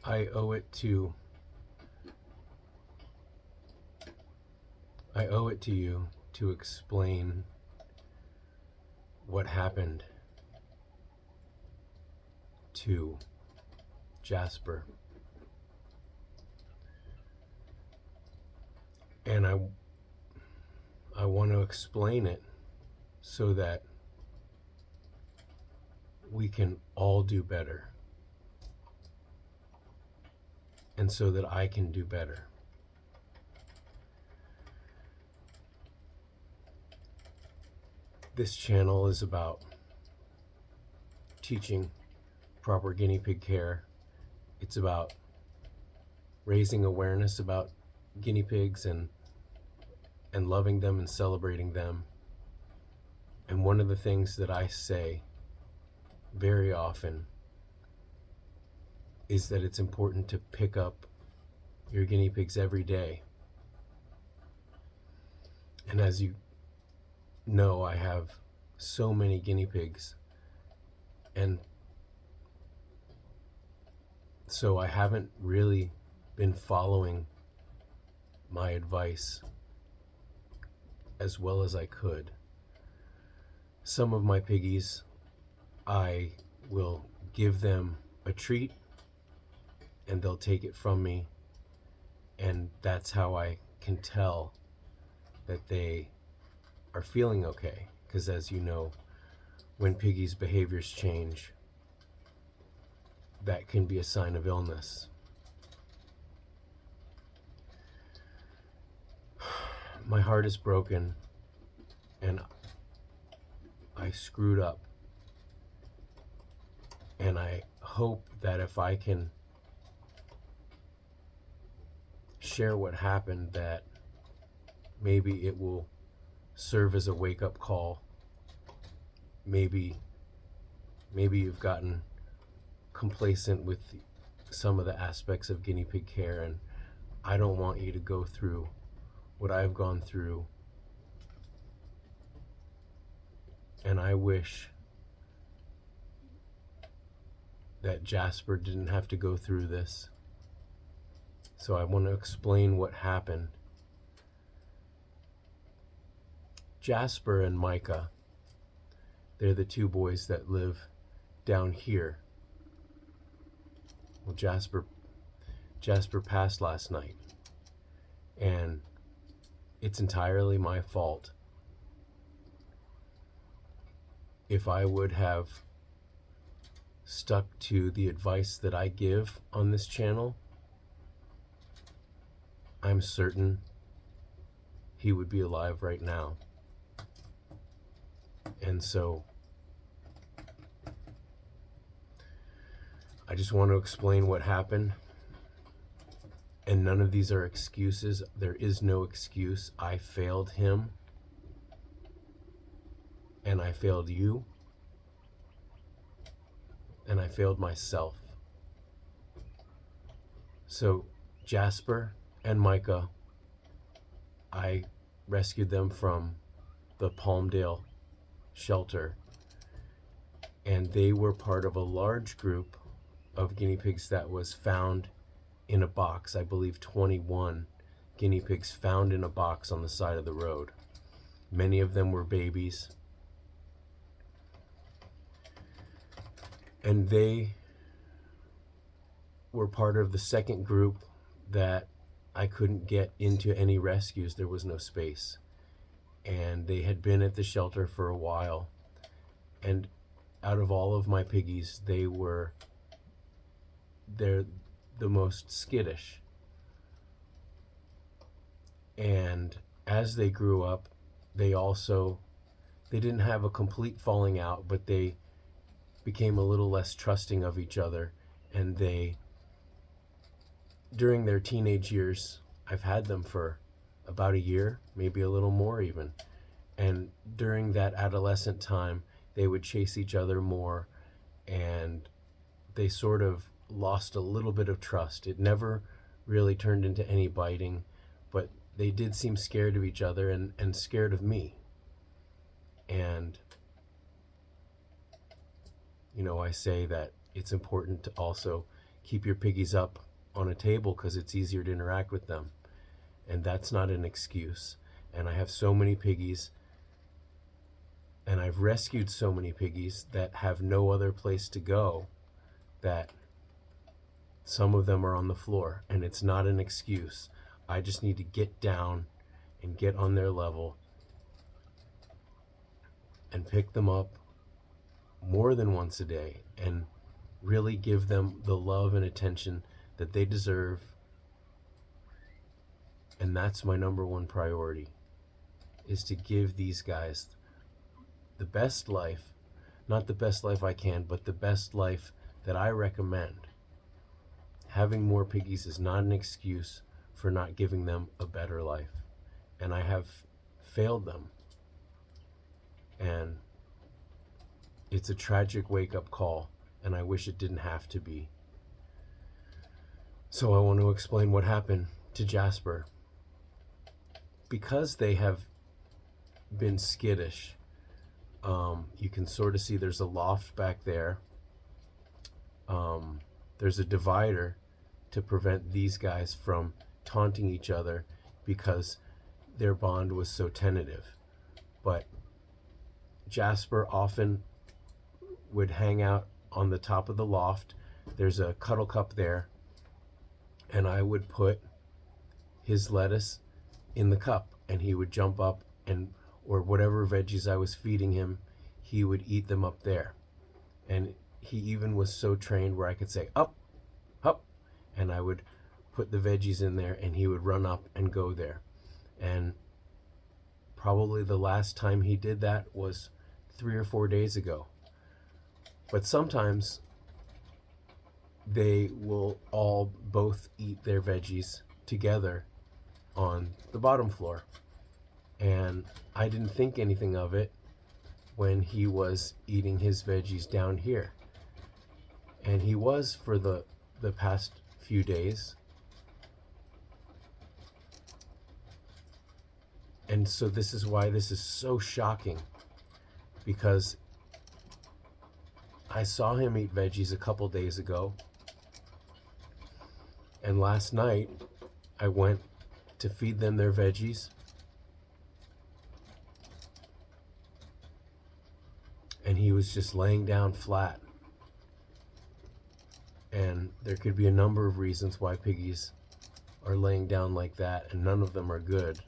I owe it to you to explain what happened to Jasper. And I want to explain it so that we can all do better. And so that I can do better. This channel is about teaching proper guinea pig care. It's about raising awareness about guinea pigs and loving them and celebrating them. And one of the things that I say very often is that it's important to pick up your guinea pigs every day. And as you know, I have so many guinea pigs, and so I haven't really been following my advice as well as I could. Some of my piggies, I will give them a treat and they'll take it from me, and that's how I can tell that they are feeling okay. Because as you know, when piggies' behaviors change, that can be a sign of illness. My heart is broken and I screwed up. And I hope that if I can share what happened, that maybe it will serve as a wake-up call. Maybe you've gotten complacent with some of the aspects of guinea pig care, and I don't want you to go through what I've gone through. And I wish that Jasper didn't have to go through this. So I want to explain what happened. Jasper and Micah, they're the two boys that live down here. Well, Jasper passed last night, and it's entirely my fault. If I would have stuck to the advice that I give on this channel, I'm certain he would be alive right now. And so I just want to explain what happened. And none of these are excuses. There is no excuse. I failed him. And I failed you. And I failed myself. So Jasper and Micah, I rescued them from the Palmdale shelter, and they were part of a large group of guinea pigs that was found in a box. I believe 21 guinea pigs found in a box on the side of the road. Many of them were babies, and they were part of the second group that I couldn't get into any rescues. There was no space. And they had been at the shelter for a while. And out of all of my piggies, they're the most skittish. And as they grew up, they didn't have a complete falling out, but they became a little less trusting of each other. And during their teenage years, I've had them for about a year, maybe a little more even. And during that adolescent time, they would chase each other more, and they sort of lost a little bit of trust. It never really turned into any biting, but they did seem scared of each other and scared of me. And, I say that it's important to also keep your piggies up on a table because it's easier to interact with them. And that's not an excuse. And I have so many piggies, and I've rescued so many piggies that have no other place to go, that some of them are on the floor. And it's not an excuse. I just need to get down and get on their level and pick them up more than once a day and really give them the love and attention that they deserve. And that's my number one priority, is to give these guys the best life, not the best life I can, but the best life that I recommend. Having more piggies is not an excuse for not giving them a better life. And I have failed them. And it's a tragic wake-up call, and I wish it didn't have to be. So I want to explain what happened to Jasper. Because they have been skittish, you can sort of see there's a loft back there. There's a divider to prevent these guys from taunting each other because their bond was so tentative. But Jasper often would hang out on the top of the loft. There's a cuddle cup there, and I would put his lettuce in the cup, and he would jump up, and or whatever veggies I was feeding him, he would eat them up there. And he even was so trained where I could say up, up, and I would put the veggies in there, and he would run up and go there. And probably the last time he did that was 3 or 4 days ago. But sometimes they will all both eat their veggies together on the bottom floor. And I didn't think anything of it when he was eating his veggies down here. And he was for the past few days. And so this is why this is so shocking, because I saw him eat veggies a couple days ago, and last night I went to feed them their veggies, and he was just laying down flat. And there could be a number of reasons why piggies are laying down like that, and none of them are good.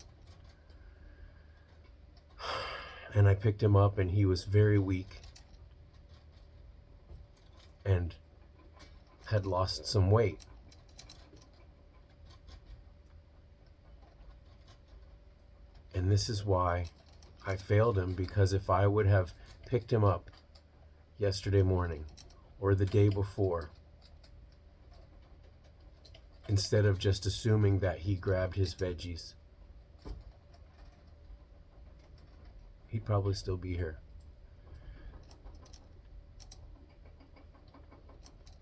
And I picked him up, and he was very weak and had lost some weight. And this is why I failed him, because if I would have picked him up yesterday morning or the day before, instead of just assuming that he grabbed his veggies, he'd probably still be here.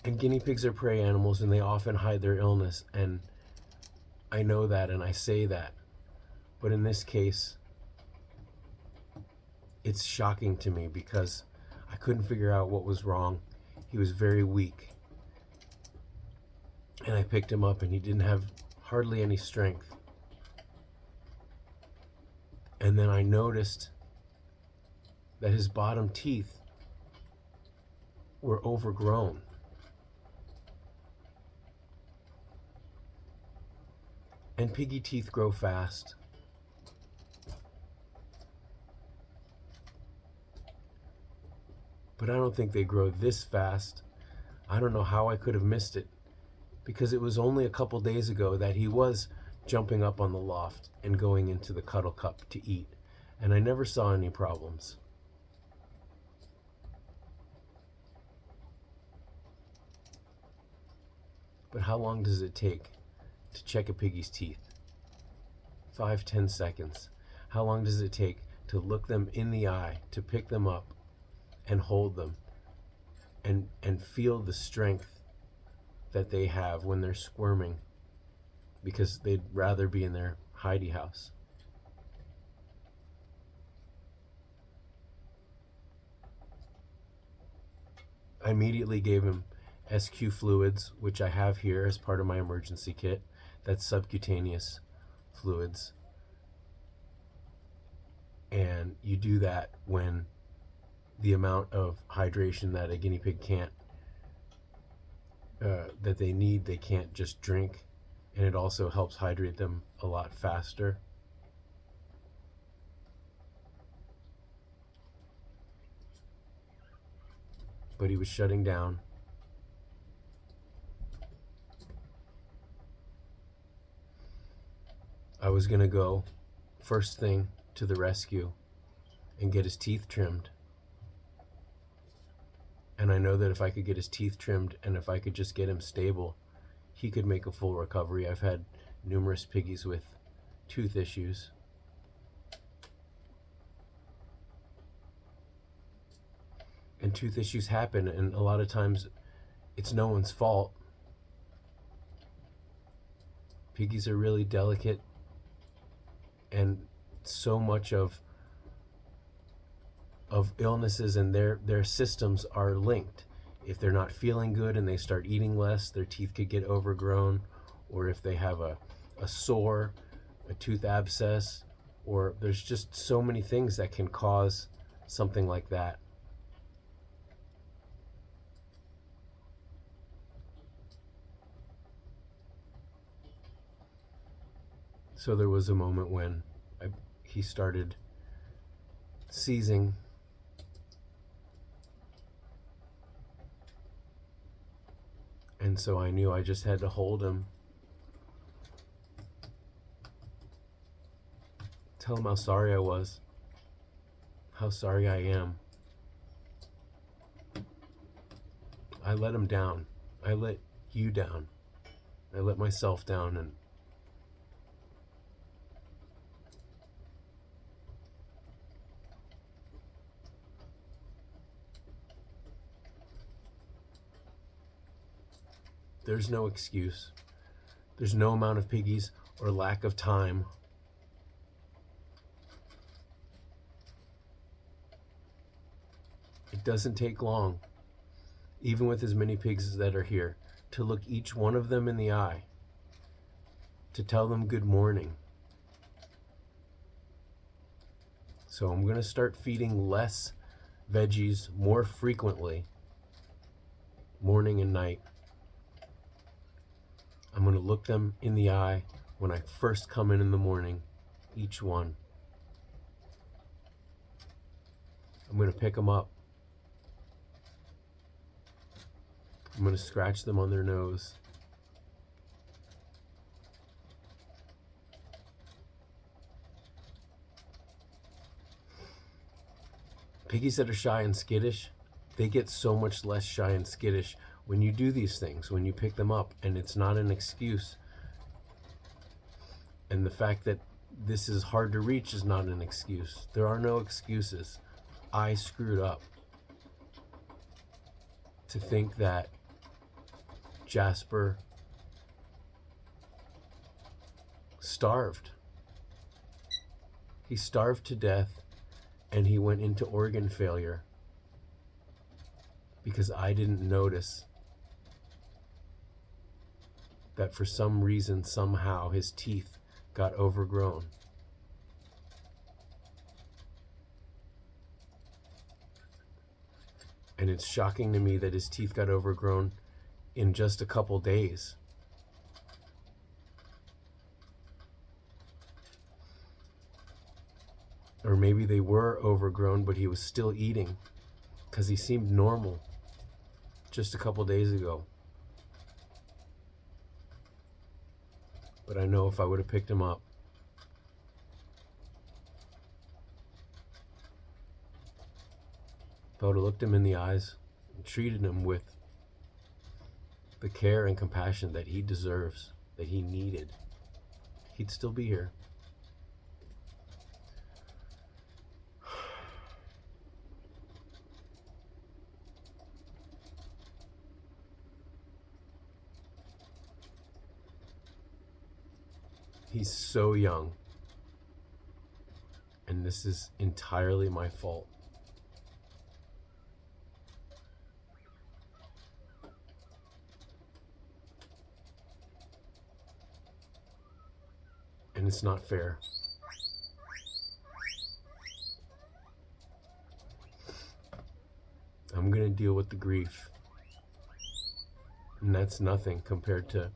And guinea pigs are prey animals, and they often hide their illness, and I know that, and I say that. But in this case, it's shocking to me because I couldn't figure out what was wrong. He was very weak. And I picked him up, and he didn't have hardly any strength. And then I noticed that his bottom teeth were overgrown. And piggy teeth grow fast. But I don't think they grow this fast. I don't know how I could have missed it, because it was only a couple days ago that he was jumping up on the loft and going into the cuddle cup to eat, and I never saw any problems. But how long does it take to check a piggy's teeth? 5-10 seconds. How long does it take to look them in the eye, to pick them up and hold them and feel the strength that they have when they're squirming because they'd rather be in their hidey house? I immediately gave him SQ fluids, which I have here as part of my emergency kit. That's subcutaneous fluids. And you do that when the amount of hydration that a guinea pig can't, that they need, they can't just drink. And it also helps hydrate them a lot faster. But he was shutting down. I was gonna go first thing to the rescue and get his teeth trimmed. And I know that if I could get his teeth trimmed and if I could just get him stable, he could make a full recovery. I've had numerous piggies with tooth issues. And tooth issues happen, and a lot of times it's no one's fault. Piggies are really delicate, and so much of illnesses and their systems are linked. If they're not feeling good and they start eating less, their teeth could get overgrown, or if they have a sore, a tooth abscess, or there's just so many things that can cause something like that. So there was a moment when he started seizing. And so I knew I just had to hold him, tell him how sorry I was, how sorry I am. I let him down. I let you down. I let myself down, and there's no excuse. There's no amount of piggies or lack of time. It doesn't take long, even with as many pigs that are here, to look each one of them in the eye, to tell them good morning. So I'm going to start feeding less veggies more frequently, morning and night. I'm going to look them in the eye when I first come in the morning, each one. I'm going to pick them up. I'm going to scratch them on their nose. Piggies that are shy and skittish, they get so much less shy and skittish when you do these things, when you pick them up, and it's not an excuse. And the fact that this is hard to reach is not an excuse. There are no excuses. I screwed up to think that Jasper starved. He starved to death, and he went into organ failure because I didn't notice that for some reason, somehow, his teeth got overgrown. And it's shocking to me that his teeth got overgrown in just a couple days. Or maybe they were overgrown, but he was still eating because he seemed normal just a couple days ago. But I know if I would have picked him up, if I would have looked him in the eyes and treated him with the care and compassion that he deserves, that he needed, he'd still be here. He's so young, and this is entirely my fault. and it's not fair. I'm going to deal with the grief. And that's nothing compared to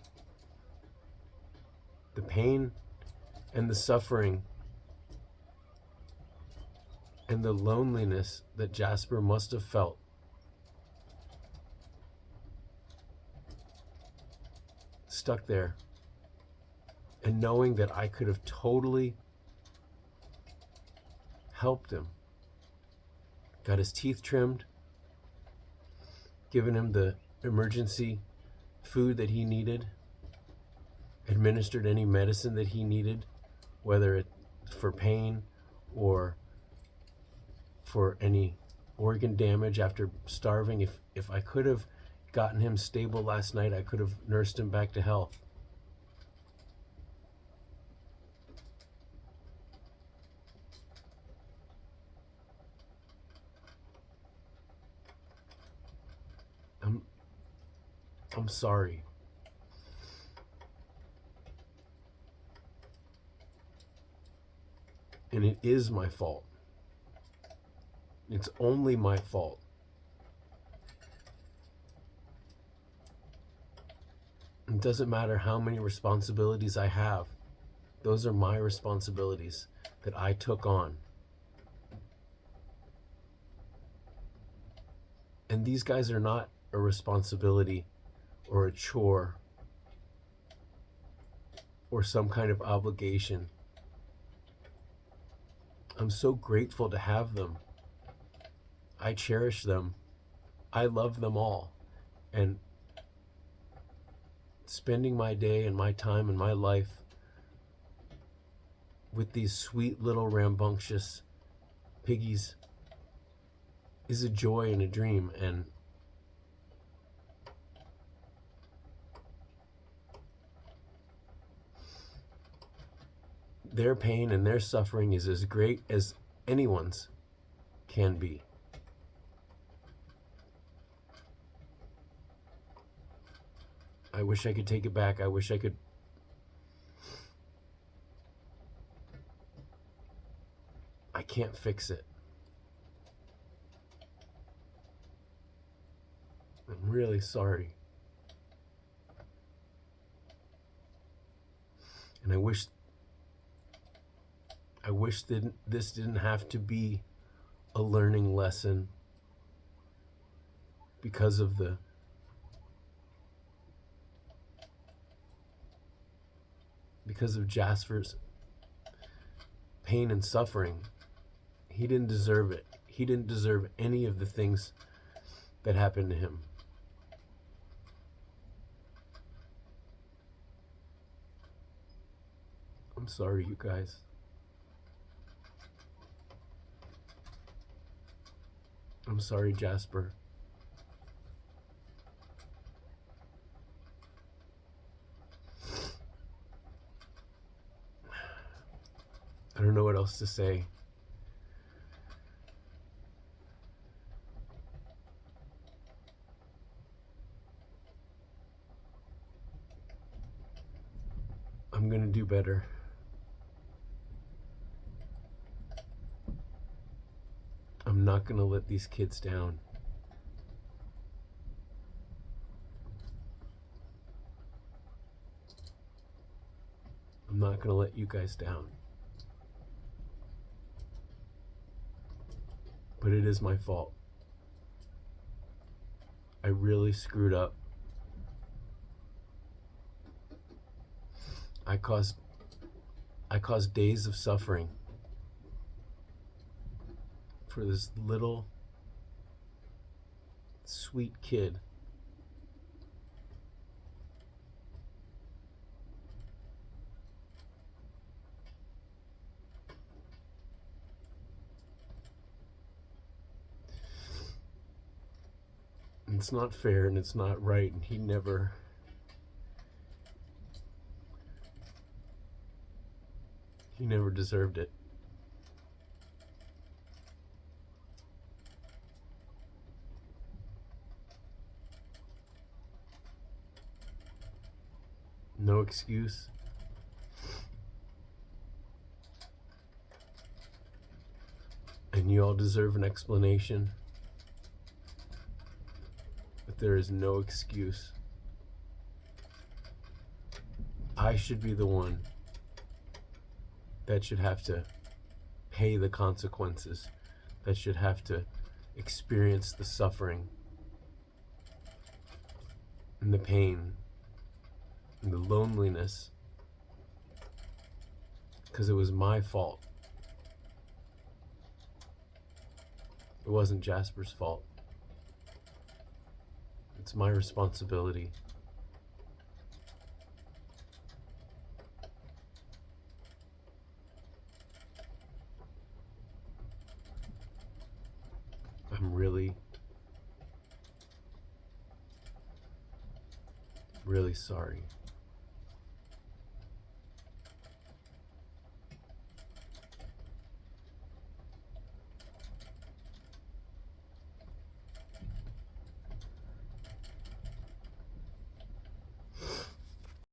the pain and the suffering and the loneliness that Jasper must have felt. Stuck there. And knowing that I could have totally helped him. Got his teeth trimmed. Given him the emergency food that he needed. Administered any medicine that he needed. Whether it's for pain or for any organ damage after starving. If I could have gotten him stable last night, I could have nursed him back to health. I'm sorry. And it is my fault. It's only my fault. It doesn't matter how many responsibilities I have. Those are my responsibilities that I took on. And these guys are not a responsibility or a chore or some kind of obligation. I'm so grateful to have them. I cherish them. I love them all. And spending my day and my time and my life with these sweet little rambunctious piggies is a joy and a dream. And their pain and their suffering is as great as anyone's can be. I wish I could take it back. I wish I could. I can't fix it. I'm really sorry. And I wish that this didn't have to be a learning lesson because of Jasper's pain and suffering. He didn't deserve it. He didn't deserve any of the things that happened to him. I'm sorry, you guys. I'm sorry, Jasper. I don't know what else to say. I'm gonna do better. I'm not gonna let these kids down. I'm not gonna let you guys down. But it is my fault. I really screwed up. I caused days of suffering for this little sweet kid. And it's not fair and it's not right, and he never deserved it. No excuse. And you all deserve an explanation, but there is no excuse. I should be the one that should have to pay the consequences, that should have to experience the suffering and the pain and the loneliness, because it was my fault. It wasn't Jasper's fault. It's my responsibility. I'm really, really sorry.